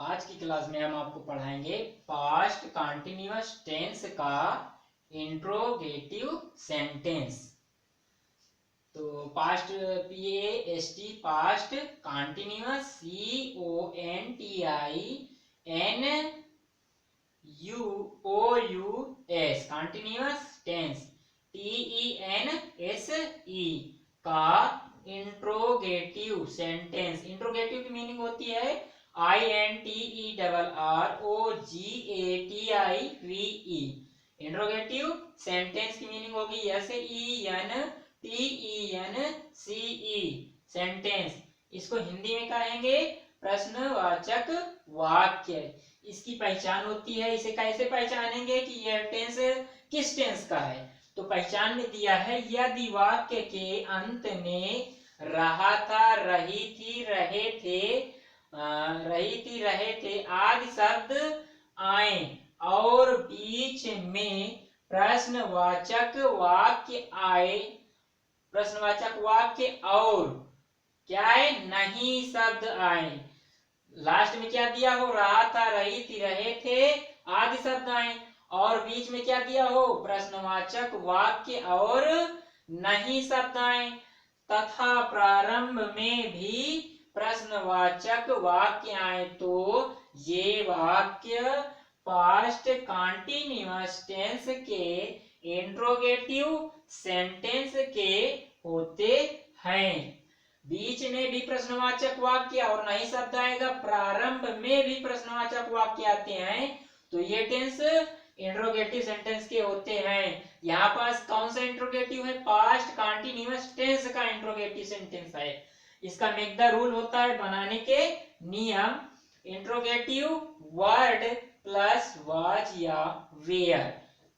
आज की क्लास में हम आपको पढ़ाएंगे पास्ट कंटिन्यूअस टेंस का इंट्रोगेटिव सेंटेंस। तो past PAST past continuous CONTINUOUS continuous tense TENSE का इंट्रोगेटिव सेंटेंस। इंट्रोगेटिव की मीनिंग होती है INTERROGATIVE। इंट्रोगेटिव सेंटेंस की मीनिंग होगी SENTENCE सेंटेंस। इसको हिंदी में कहेंगे प्रश्नवाचक वाक्य। इसकी पहचान होती है, इसे कैसे पहचानेंगे कि यह टेंस किस टेंस का है। तो पहचान में दिया है यदि वाक्य के अंत में रहा था, रही थी, रहे थे आदि शब्द आए और बीच में प्रश्नवाचक वाक्य आए, प्रश्नवाचक वाक्य और क्या है नहीं शब्द आए। लास्ट में क्या दिया हो, रहा था, रही थी, रहे थे आदि शब्द आए और बीच में क्या दिया हो, प्रश्नवाचक वाक्य और नहीं शब्द आए तथा प्रारंभ में भी प्रश्नवाचक वाक्य आए तो ये वाक्य पास्ट कंटिन्यूअस टेंस के इंट्रोगेटिव सेंटेंस के होते हैं। बीच में भी प्रश्नवाचक वाक्य और नहीं शब्द आएगा, प्रारंभ में भी प्रश्नवाचक वाक्य आते हैं तो ये टेंस इंट्रोगेटिव सेंटेंस के होते हैं। यहाँ पास कौन सा इंट्रोगेटिव है, पास्ट कंटिन्यूअस टेंस का इंट्रोगेटिव सेंटेंस है। इसका मेक द रूल होता है बनाने के नियम, इंट्रोगेटिव वर्ड प्लस वाज या were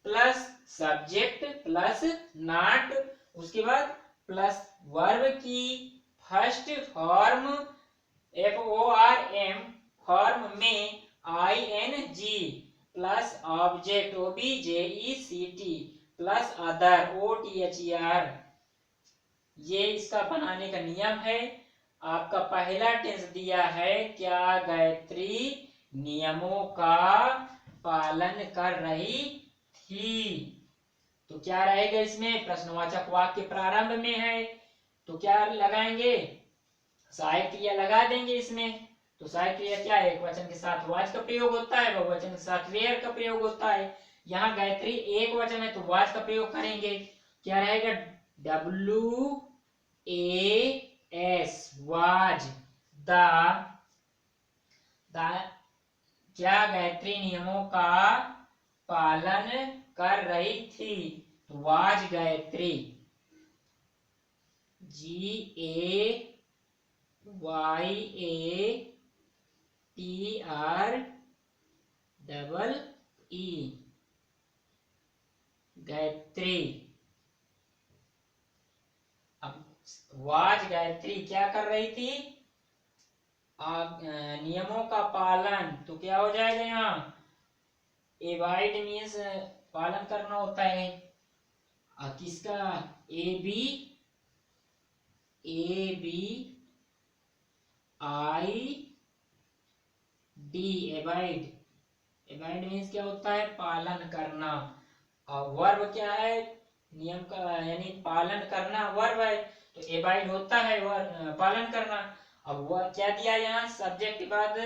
plus subject plus not, उसके बाद प्लस वर्ब की फर्स्ट फॉर्म FORM फॉर्म में ING plus object OBJECT plus other OTHER। ये इसका बनाने का नियम है। आपका पहला टेंस दिया है क्या गायत्री नियमों का पालन कर रही थी, तो क्या रहेगा इसमें, प्रश्नवाचक वाक्य प्रारंभ में है तो क्या लगाएंगे, सहायक क्रिया लगा देंगे इसमें। तो सहायक क्रिया क्या है, एक वचन के साथ वाज का प्रयोग होता है, बहुवचन के साथ वेयर का प्रयोग होता है। यहाँ गायत्री एक वचन है तो वाज का प्रयोग करेंगे, क्या रहेगा WAS वाज। द क्या गायत्री नियमों का पालन कर रही थी तो वाज गायत्री GAYATREE गायत्री। अब वाज गायत्री क्या कर रही थी, नियमों का पालन, तो क्या हो जाएगा यहाँ एवाइड मीन्स पालन करना होता है किसका, ABID एवाइड। एवाइड मीन्स क्या होता है, पालन करना। और वर्ब क्या है, नियम का यानी पालन करना वर्ब है तो एवाइड होता है पालन करना। अब वह क्या दिया यहाँ, सब्जेक्ट के बाद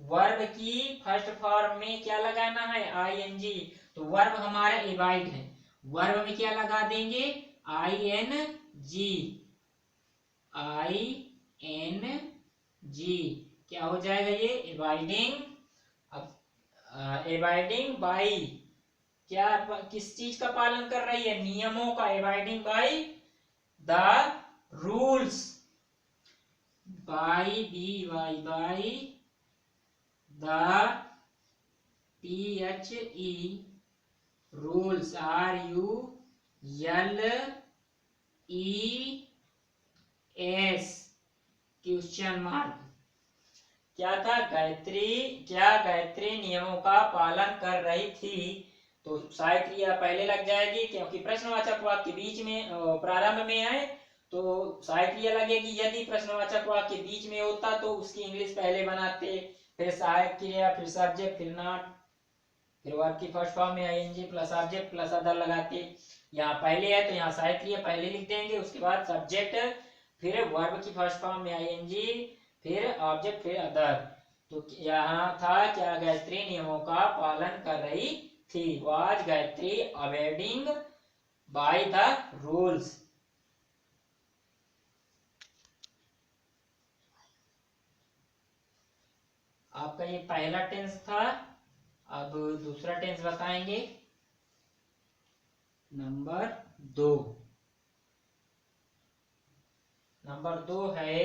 वर्ब की फर्स्ट फॉर्म में क्या लगाना है ING, तो वर्ब हमारा एवाइड है, वर्ब में क्या लगा देंगे ING, क्या हो जाएगा ये एवाइडिंग। अब एवाइडिंग बाई क्या, किस चीज का पालन कर रही है, नियमों का, avoiding by the rules, by by the THE rules RULES question mark. क्या था, क्या गायत्री नियमों का पालन कर रही थी, तो सहायक क्रिया पहले लग जाएगी क्योंकि प्रश्नवाचक वाक्य बीच में प्रारंभ में है तो सहायक क्रिया लगेगी। यदि प्रश्नवाचक वाक्य बीच में होता तो उसकी इंग्लिश पहले बनाते, फिर सहायक क्रिया, फिर सब्जेक्ट, फिर नॉट, फिर वर्ब की फर्स्ट फॉर्म में ING plus object plus other लगाते। यहाँ पहले है तो यहाँ सहायक क्रिया पहले लिख देंगे, उसके बाद सब्जेक्ट, फिर वर्ब की फर्स्ट फॉर्म में आईएनजी, फिर ऑब्जेक्ट, फिर अदर। तो यहाँ था क्या, गायत्री नियमों का पालन कर रही थी, was Gayatri abiding by the rules. आपका ये पहला टेंस था। अब दूसरा टेंस बताएंगे, नंबर 2। नंबर 2 है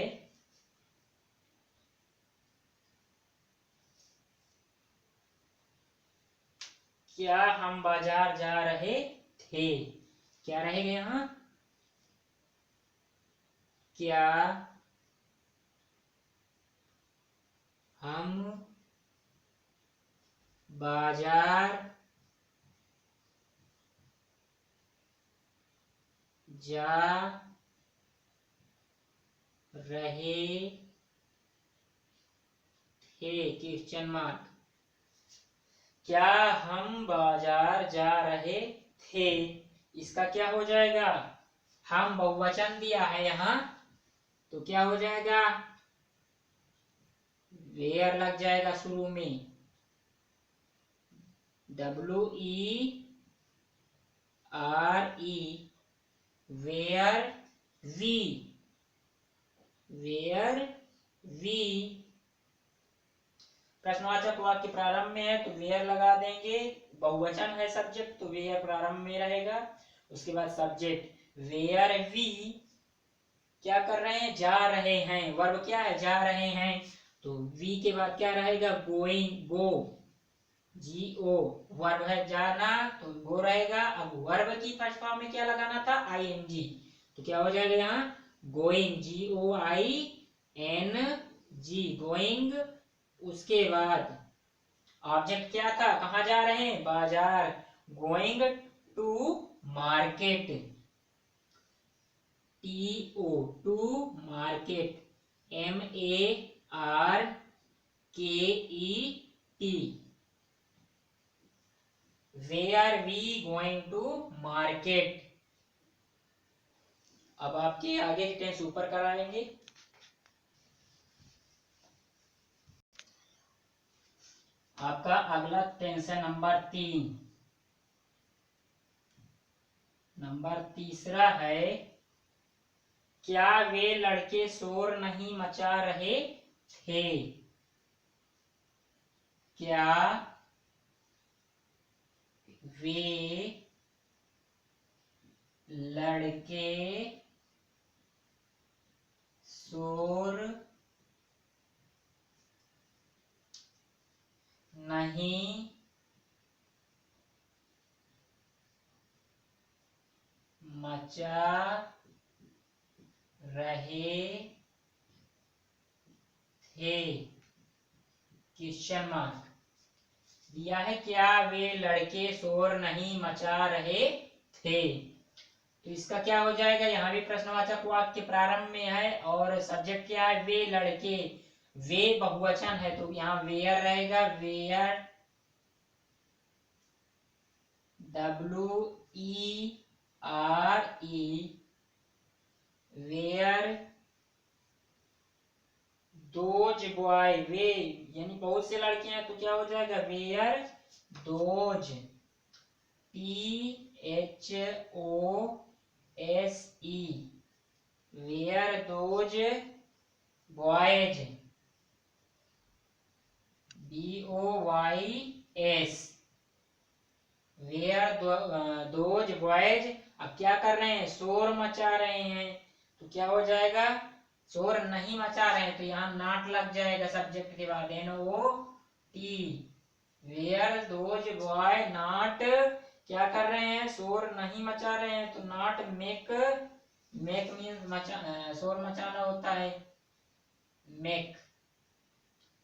क्या हम बाजार जा रहे थे। क्या रहेगा यहाँ, क्या हम बाजार जा रहे थे, क्वेश्चन मार्क। क्या हम बाजार जा रहे थे, इसका क्या हो जाएगा, हम बहुवचन दिया है यहाँ तो क्या हो जाएगा, वेयर लग जाएगा शुरू में, WERE, वेयर वी। प्रश्नवाचक वाक्य प्रारंभ में है तो वेयर लगा देंगे, बहुवचन है सब्जेक्ट तो वेयर प्रारंभ में रहेगा। उसके बाद सब्जेक्ट वेयर वी क्या कर रहे हैं, जा रहे हैं, वर्ब क्या है, जा रहे हैं, तो वी के बाद क्या रहेगा, गोइंग, गो, GO, वर्ब है जाना तो गो रहेगा। अब वर्ब की फर्स्ट फॉर्म में क्या लगाना था, ING, तो क्या हो जाएगा यहाँ, गोइंग, GOING, गोइंग। उसके बाद ऑब्जेक्ट क्या था, कहाँ जा रहे हैं, बाजार, going to market, TO, to market, MARKET, were we going to market. अब आपके आगे के टेंस ऊपर कराएंगे। आपका अगला टेंस है नंबर 3। नंबर तीसरा है क्या वे लड़के शोर नहीं मचा रहे थे। क्या वे लड़के शोर नहीं मचा रहे थे, क्वेश्चन मार्क दिया है, क्या वे लड़के शोर नहीं मचा रहे थे, तो इसका क्या हो जाएगा, यहाँ भी प्रश्नवाचक वाक्य प्रारंभ में है और सब्जेक्ट क्या है, वे लड़के, वे बहुवचन है तो यहाँ वेयर रहेगा, were, WERE, were those boy, वे यानी बहुत से लड़के हैं तो क्या हो जाएगा, were those, THOSE, were those boys, BOYS, were those boys. अब क्या कर रहे हैं, शोर मचा रहे हैं तो क्या हो जाएगा, शोर नहीं मचा रहे हैं तो यहाँ नॉट लग जाएगा सब्जेक्ट के बाद, NOT, were those boy not क्या कर रहे हैं, शोर नहीं मचा रहे हैं तो नॉट मेक, मेक मीन्स मचा, शोर मचाना होता है, मेक,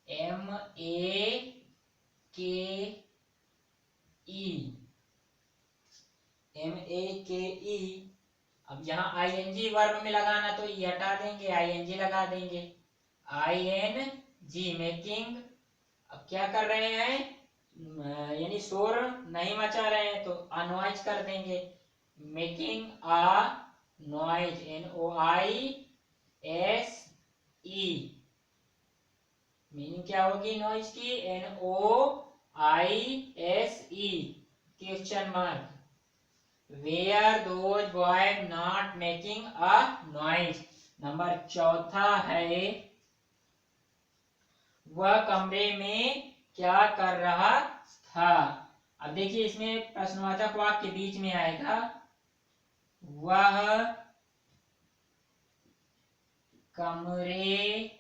MAKE। अब यहाँ ING वर्ब में लगाना तो ये हटा देंगे, ING लगा देंगे, ING मेकिंग, अब क्या कर रहे हैं, यानी शोर नहीं मचा रहे हैं, तो अनॉइज कर देंगे। Making a noise, NOISE, meaning क्या होगी नॉइज की, NOISE, question mark. Were those boy not making a noise. Number चौथा है, वह कमरे में क्या कर रहा था। अब देखिए इसमें प्रश्नवाचक वाक्य के बीच में आएगा, वह कमरे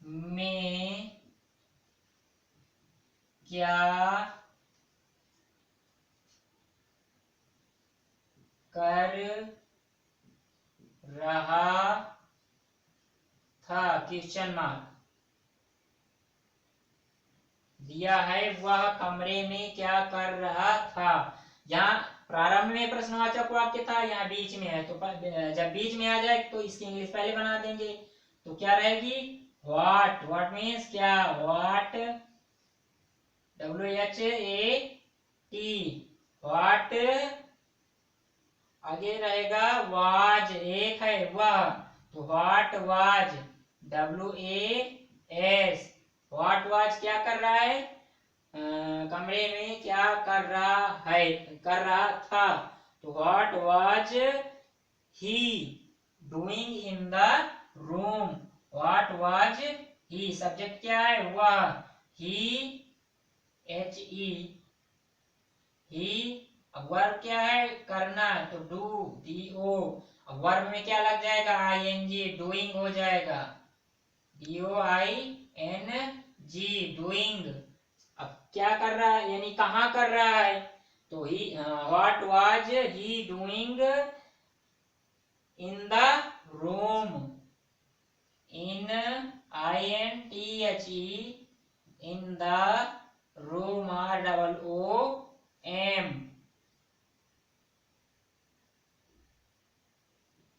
में क्या कर रहा था, क्वेश्चन मार्क दिया है, वह कमरे में क्या कर रहा था। यहाँ प्रारंभ में प्रश्नवाचक वाक्य था, यहाँ बीच में है, तो जब बीच में आ जाए तो इसकी इंग्लिश पहले बना देंगे, तो क्या रहेगी, व्हाट मीन्स क्या, व्हाट, WHAT, व्हाट, आगे रहेगा वाज, एक है वह, तो what was, WAS, what was क्या कर रहा है, कमरे में क्या कर रहा है, कर रहा था, तो what was he doing in the room, what was he, subject क्या है वह, ही, HE, ही, अब वर्ब क्या है करना, तो DO, अब वर्ब में क्या लग जाएगा, ING, डूइंग हो जाएगा, DOING, डूइंग। अब क्या कर रहा है, यानी कहाँ कर रहा है, तो he, what was he doing in the room, in INTHE, in the room, ROOM,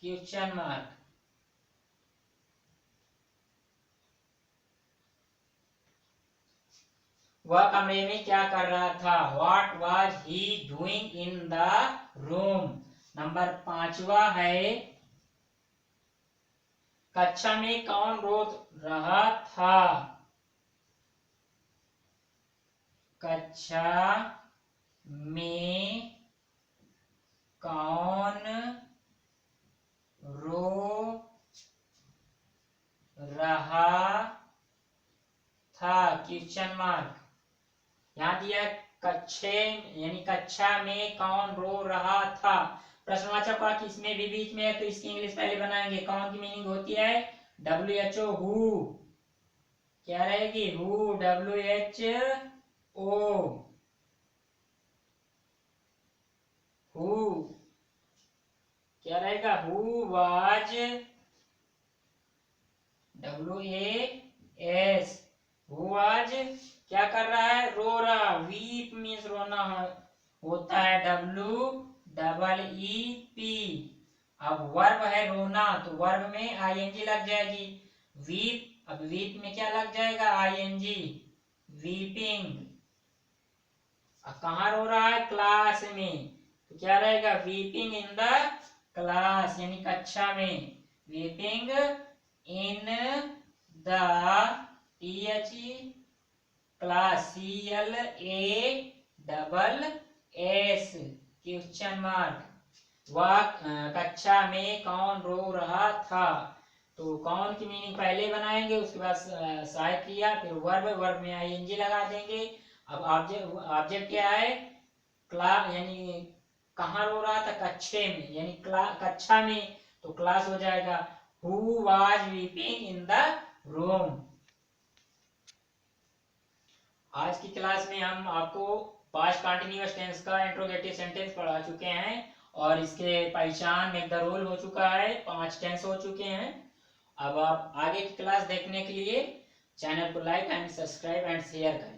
question mark. वह कमरे में क्या कर रहा था, what was he doing in the room. Number पांचवा है, कक्षा में कौन रो रहा था, कक्षा में कौन रो रहा था, क्वेश्चन मार्क। यहाँ दिया कक्षे, यानी कक्षा में कौन रो रहा था, प्रश्नवाचक वाक्य इसमें भी बीच में है, तो इसकी इंग्लिश पहले बनाएंगे। कौन की मीनिंग होती है, WHO, हु, क्या रहेगी, हु, WHO, हु, क्या रहेगा, who was, WAS, who was क्या कर रहा है, रो रहा, वीप मीन्स रोना होता है, WEEP। अब वर्ब है रोना, तो वर्ब में ING लग जाएगी, वीप, अब वीप में क्या लग जाएगा, ING, वीपिंग। अब कहाँ रो रहा है, क्लास में, तो क्या रहेगा, वीपिंग इन द क्लास, यानी कक्षा में, weeping in the THE class, CLASS, question mark. वह कक्षा में कौन रो रहा था, तो कौन की मीनिंग पहले बनाएंगे, उसके बाद सहायक क्रिया, फिर वर्ब में ING लगा देंगे। अब ऑब्जेक्ट क्या है, क्लास, यानी कहाँ रो रहा था, कक्षे में, यानी कक्षा में, तो क्लास हो जाएगा, who was weeping in the room. आज की क्लास में हम आपको पास्ट कंटिन्यूअस टेंस का इंट्रोगेटिव सेंटेंस पढ़ा चुके हैं, और इसके पहचान मेक द रोल हो चुका है, 5 टेंस हो चुके हैं। अब आप आगे की क्लास देखने के लिए चैनल को like and subscribe and share करें।